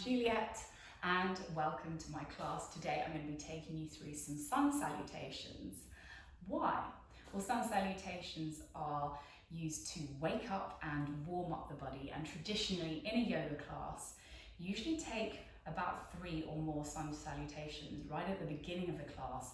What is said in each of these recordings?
Juliet and welcome to my class. Today I'm going to be taking you through some sun salutations. Why? Well, sun salutations are used to wake up and warm up the body, and traditionally in a yoga class you usually take about 3 or more sun salutations right at the beginning of the class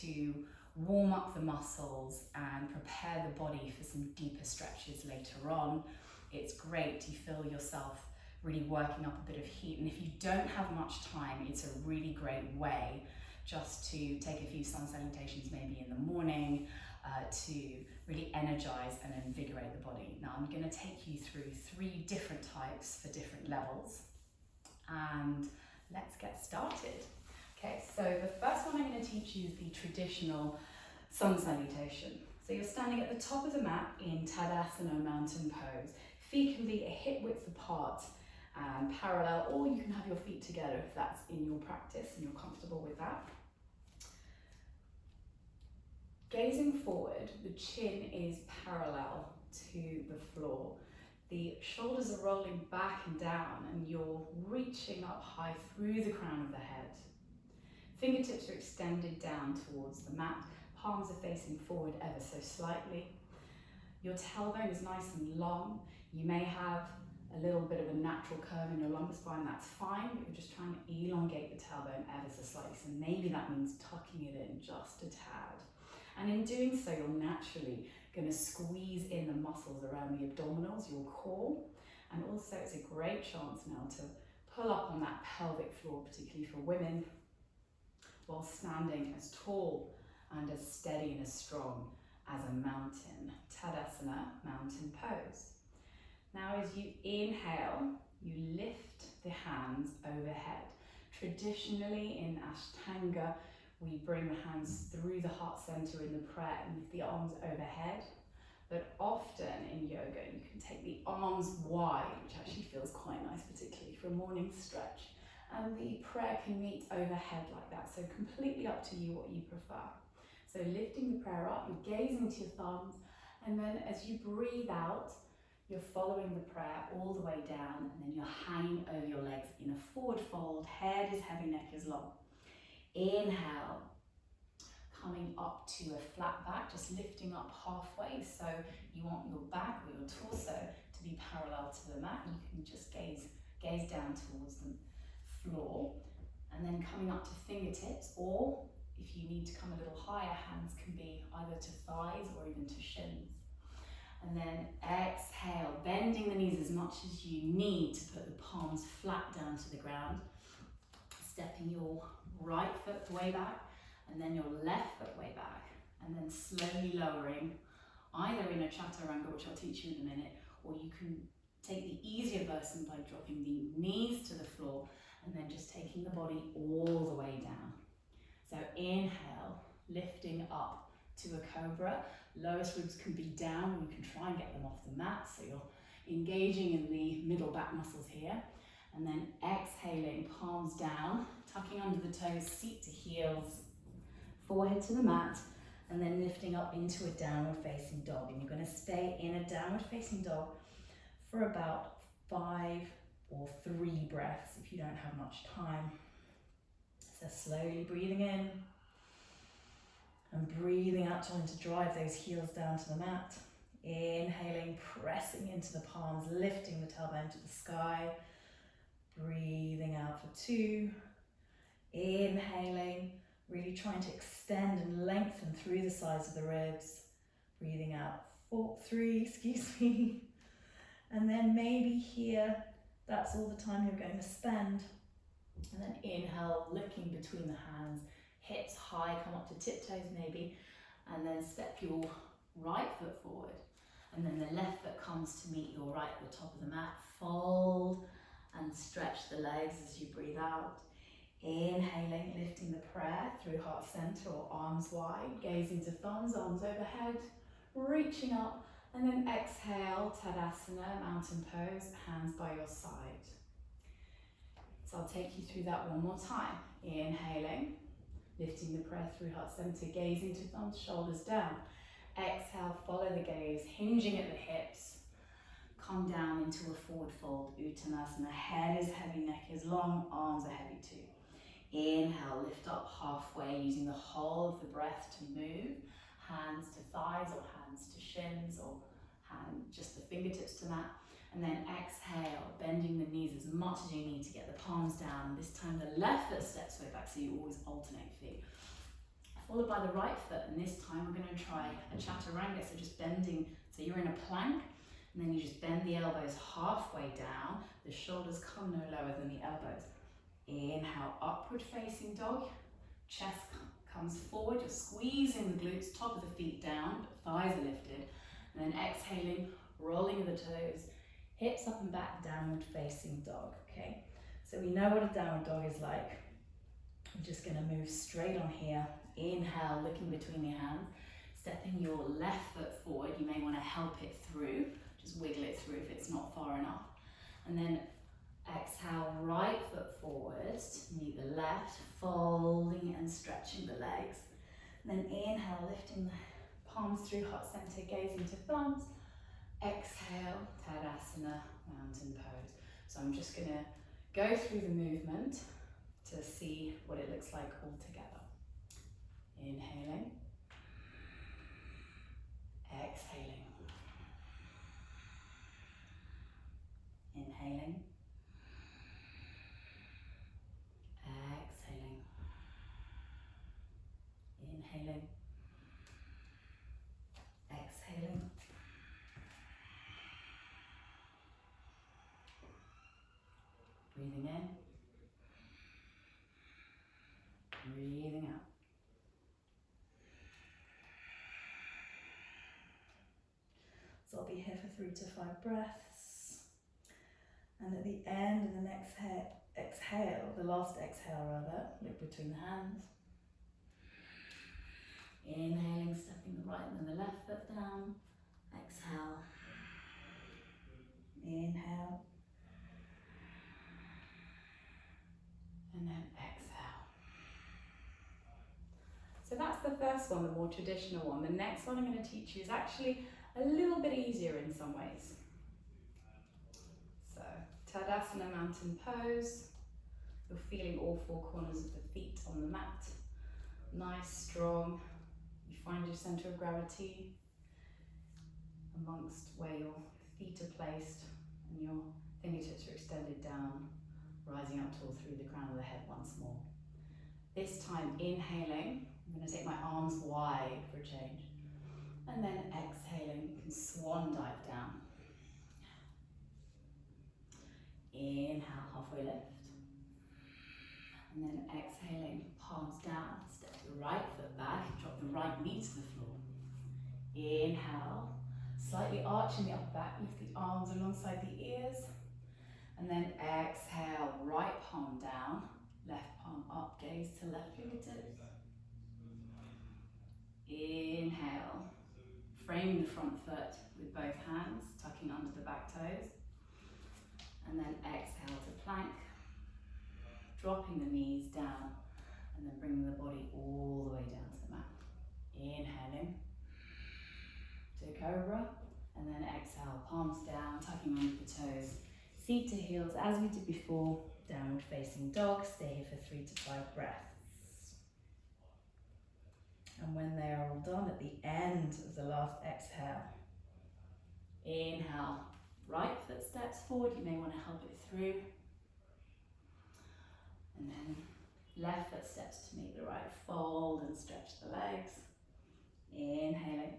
to warm up the muscles and prepare the body for some deeper stretches later on. It's great, you feel yourself really working up a bit of heat, and if you don't have much time, it's a really great way just to take a few sun salutations maybe in the morning to really energize and invigorate the body. Now I'm going to take you through 3 different types for different levels, and let's get started. Okay, so the first one I'm going to teach you is the traditional sun salutation. So you're standing at the top of the mat in tadasana, mountain pose. Feet can be a hip width apart and parallel, or you can have your feet together if that's in your practice and you're comfortable with that. Gazing forward, the chin is parallel to the floor. The shoulders are rolling back and down, and you're reaching up high through the crown of the head. Fingertips are extended down towards the mat. Palms are facing forward ever so slightly. Your tailbone is nice and long. You may have a little bit of a natural curve in your lumbar spine, that's fine, but you're just trying to elongate the tailbone ever so slightly. So maybe that means tucking it in just a tad. And in doing so, you're naturally going to squeeze in the muscles around the abdominals, your core. And also it's a great chance now to pull up on that pelvic floor, particularly for women, while standing as tall and as steady and as strong as a mountain. Tadasana, mountain pose. Now as you inhale, you lift the hands overhead. Traditionally in Ashtanga, we bring the hands through the heart center in the prayer and lift the arms overhead. But often in yoga, you can take the arms wide, which actually feels quite nice, particularly for a morning stretch. And the prayer can meet overhead like that. So completely up to you what you prefer. So lifting the prayer up, you're gazing to your thumbs, and then as you breathe out, you're following the prayer all the way down, and then you're hanging over your legs in a forward fold. Head is heavy, neck is long. Inhale, coming up to a flat back, just lifting up halfway. So you want your back or your torso to be parallel to the mat. You can just gaze down towards the floor, and then coming up to fingertips, or if you need to come a little higher, hands can be either to thighs or even to shins. And then exhale, bending the knees as much as you need to put the palms flat down to the ground. Stepping your right foot way back, and then your left foot way back. And then slowly lowering, either in a chaturanga, which I'll teach you in a minute, or you can take the easier version by dropping the knees to the floor, and then just taking the body all the way down. So inhale, lifting up to a cobra. Lowest ribs can be down, you can try and get them off the mat, so you're engaging in the middle back muscles here. And then exhaling, palms down, tucking under the toes, seat to heels, forehead to the mat, and then lifting up into a downward facing dog. And you're going to stay in a downward facing dog for about 5 or 3 breaths if you don't have much time. So slowly breathing in and breathing out, trying to drive those heels down to the mat. Inhaling, pressing into the palms, lifting the tailbone to the sky. Breathing out for 2. Inhaling, really trying to extend and lengthen through the sides of the ribs. Breathing out 3, and then maybe here, that's all the time you're going to spend. And then inhale, looking between the hands, hips high, come up to tiptoes maybe, and then step your right foot forward. And then the left foot comes to meet your right at the top of the mat. Fold and stretch the legs as you breathe out. Inhaling, lifting the prayer through heart center or arms wide, gazing to thumbs, arms overhead, reaching up, and then exhale, tadasana, mountain pose, hands by your side. So I'll take you through that one more time. Inhaling, lifting the prayer through heart center, gazing to thumbs, shoulders down. Exhale, follow the gaze, hinging at the hips. come down into a forward fold, Uttanasana. Head is heavy, neck is long, arms are heavy too. Inhale, lift up halfway using the whole of the breath to move. Hands to thighs or hands to shins or just the fingertips to mat. And then exhale, bending the knees as much as you need to get the palms down. This time the left foot steps way back, so you always alternate feet. Followed by the right foot, and this time we're going to try a chaturanga, so just bending, so you're in a plank, and then you just bend the elbows halfway down, the shoulders come no lower than the elbows. Inhale, upward facing dog, chest comes forward, you're squeezing the glutes, top of the feet down, but thighs are lifted, and then exhaling, rolling of the toes, hips up and back, downward facing dog, okay? So we know what a downward dog is like. I'm just gonna move straight on here. Inhale, looking between your hands, stepping your left foot forward. You may wanna help it through, just wiggle it through if it's not far enough. And then exhale, right foot forward to meet the left, folding and stretching the legs. And then inhale, lifting the palms through heart center, gazing to thumbs. Exhale, tadasana, mountain pose. So I'm just gonna go through the movement to see what it looks like all together. Inhaling, exhaling, inhaling, exhaling, inhaling, exhaling. Breathing in, breathing out. So I'll be here for 3 to 5 breaths. And at the end of the next exhale, the last exhale rather, look between the hands. Inhaling, stepping the right and then the left foot down. Exhale. Inhale. And then exhale. So that's the first one, the more traditional one. The next one I'm going to teach you is actually a little bit easier in some ways. So, Tadasana mountain pose. You're feeling all 4 corners of the feet on the mat. Nice, strong. You find your center of gravity amongst where your feet are placed and your fingertips are extended down, rising up tall through the crown of the head once more. This time, inhaling, I'm going to take my arms wide for a change. And then exhaling, you can swan dive down. Inhale, halfway lift. And then exhaling, palms down, step the right foot back, drop the right knee to the floor. Inhale, slightly arching the upper back, lift the arms alongside the ears. And then exhale, right palm down, left palm up, gaze to left fingertips. Inhale, frame the front foot with both hands, tucking under the back toes. And then exhale to plank, dropping the knees down, and then bringing the body all the way down to the mat. Inhaling to cobra, and then exhale, palms down, tucking under the toes. Seat to heels, as we did before, downward facing dog. Stay here for 3 to 5 breaths. And when they are all done, at the end of the last exhale, inhale, right foot steps forward. You may want to help it through. And then left foot steps to meet the right, fold and stretch the legs. Inhaling,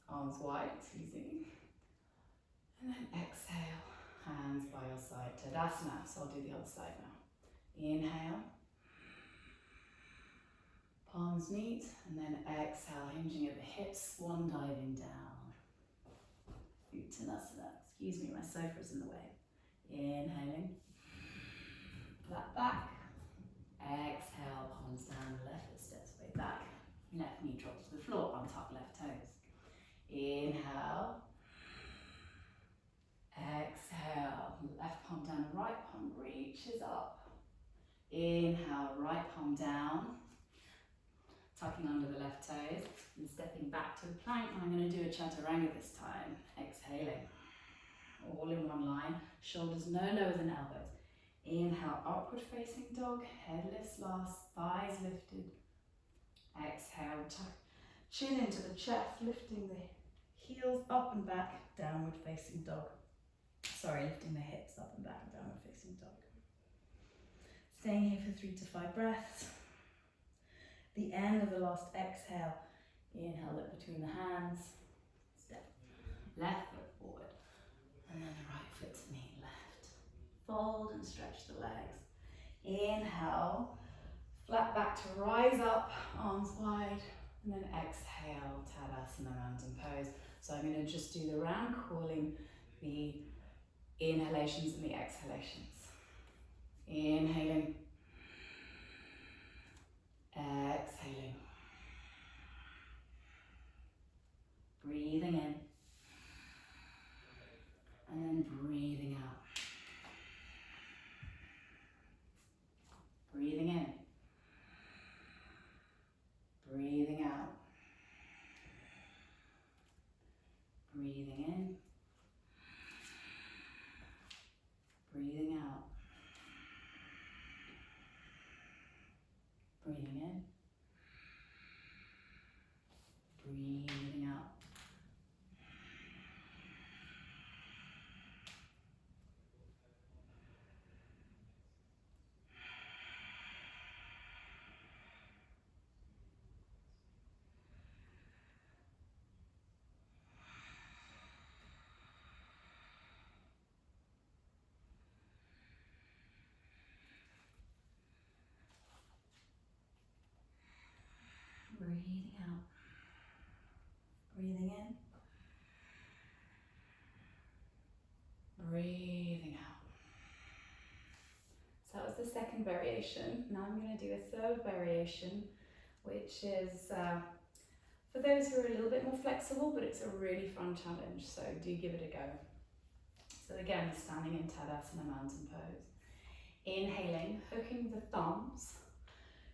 arms wide, squeezing. And then exhale, hands by your side, tadasana. So I'll do the other side now. Inhale, palms meet, and then exhale, hinging at the hips, swan diving down. Uttanasana. Excuse me, my sofa's in the way. Inhaling, flat back. Exhale, palms down, left foot steps way back. Left knee drops to the floor, untuck left toes. Inhale. Exhale, left palm down, right palm reaches up. Inhale, right palm down, tucking under the left toes and stepping back to the plank. And I'm going to do a chaturanga this time. Exhaling. all in one line, shoulders no lower than elbows. Inhale, upward facing dog, head lifts last, thighs lifted. Exhale, tuck chin into the chest, lifting the heels up and back, downward facing dog. Sorry, lifting the hips up and back, downward facing dog. Staying here for 3 to 5 breaths. The end of the last exhale, inhale, look between the hands, step left foot forward, and then the right foot to knee left. Fold and stretch the legs. Inhale, flat back to rise up, arms wide, and then exhale, tadasana, mountain pose. So I'm going to just do the round, calling the inhalations and the exhalations. Inhaling, exhaling, breathing in, and then breathing out. Breathing in, breathing out, breathing in, breathing out, breathing in, breathing out. Breathing out, breathing in, breathing out. So that was the second variation. Now I'm going to do a third variation, which is for those who are a little bit more flexible, but it's a really fun challenge, so do give it a go. So again, standing in tadasana, mountain pose. Inhaling, hooking the thumbs,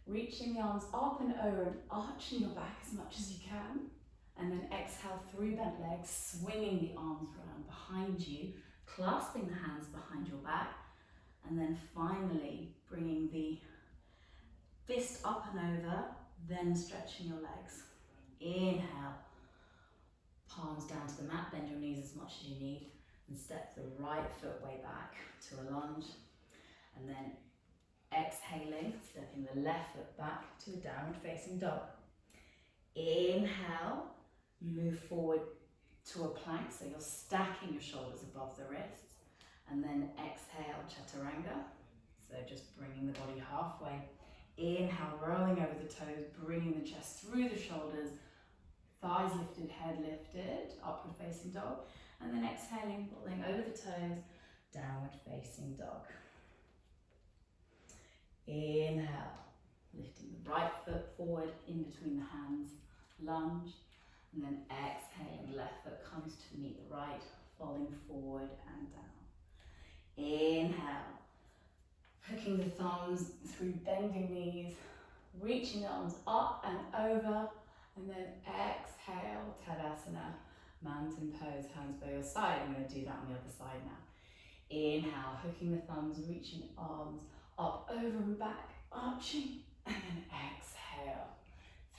reaching the arms up and over and arching your back as much as you can. And then exhale through bent legs, swinging the arms around behind you, clasping the hands behind your back. And then finally bringing the fist up and over, then stretching your legs. Inhale, palms down to the mat, bend your knees as much as you need, and step the right foot way back to a lunge. And then exhaling, stepping the left foot back to a downward facing dog. Inhale, you move forward to a plank, so you're stacking your shoulders above the wrists. And then exhale, chaturanga, so just bringing the body halfway. Inhale, rolling over the toes, bringing the chest through the shoulders, thighs lifted, head lifted, upward facing dog. And then exhaling, rolling over the toes, downward facing dog. Inhale, lifting the right foot forward in between the hands, lunge. And then exhaling, left foot comes to meet the right, falling forward and down. Inhale, hooking the thumbs through bending knees, reaching the arms up and over, and then exhale, tadasana, mountain pose, hands by your side. I'm going to do that on the other side now. Inhale, hooking the thumbs, reaching arms up, over and back, arching, and then exhale.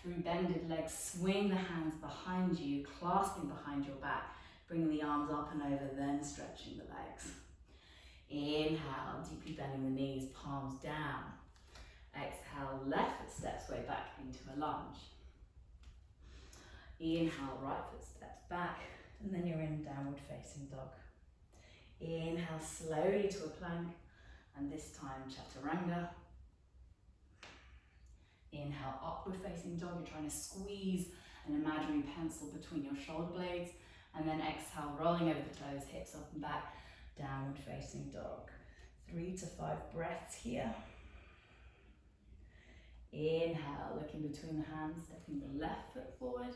Through bended legs, swing the hands behind you, clasping behind your back, bringing the arms up and over, then stretching the legs. Inhale, deeply bending the knees, palms down. Exhale, left foot steps way back into a lunge. Inhale, right foot steps back, and then you're in downward facing dog. Inhale slowly to a plank, and this time chaturanga. Inhale, upward facing dog. You're trying to squeeze an imaginary pencil between your shoulder blades, and then exhale, rolling over the toes, hips up and back, downward facing dog. 3 to 5 breaths here. Inhale, looking between the hands, stepping the left foot forward.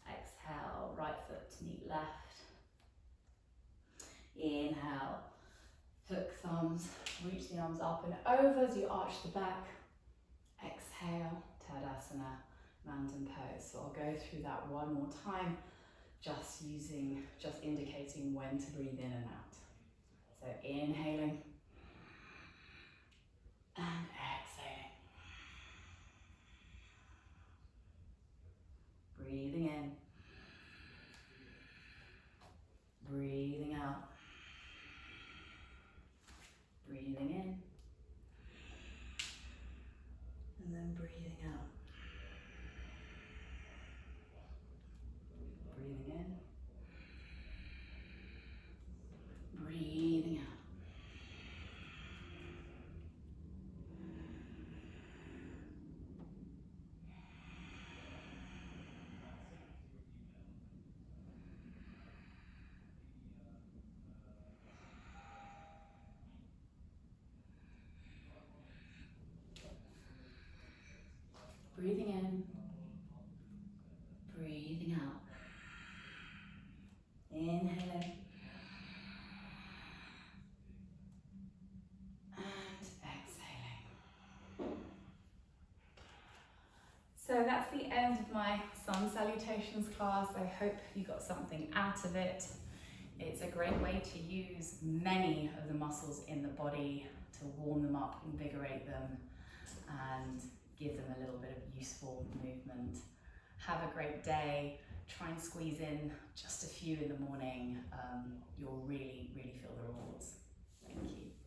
Exhale, right foot to meet left. Inhale, hook thumbs, reach the arms up and over as you arch the back. Exhale, tadasana, mountain pose. So I'll go through that one more time, just indicating appreciating when to breathe in and out. So inhaling and exhaling. Breathing in. Breathing out. Breathing in. And then breathing out. Breathing in. Breathing out. Breathing in, breathing out. Inhaling and exhaling. So that's the end of my Sun Salutations class. I hope you got something out of it. It's a great way to use many of the muscles in the body to warm them up, invigorate them, and give them a little bit of useful movement. Have a great day. Try and squeeze in just a few in the morning. You'll really, really feel the rewards. Thank you.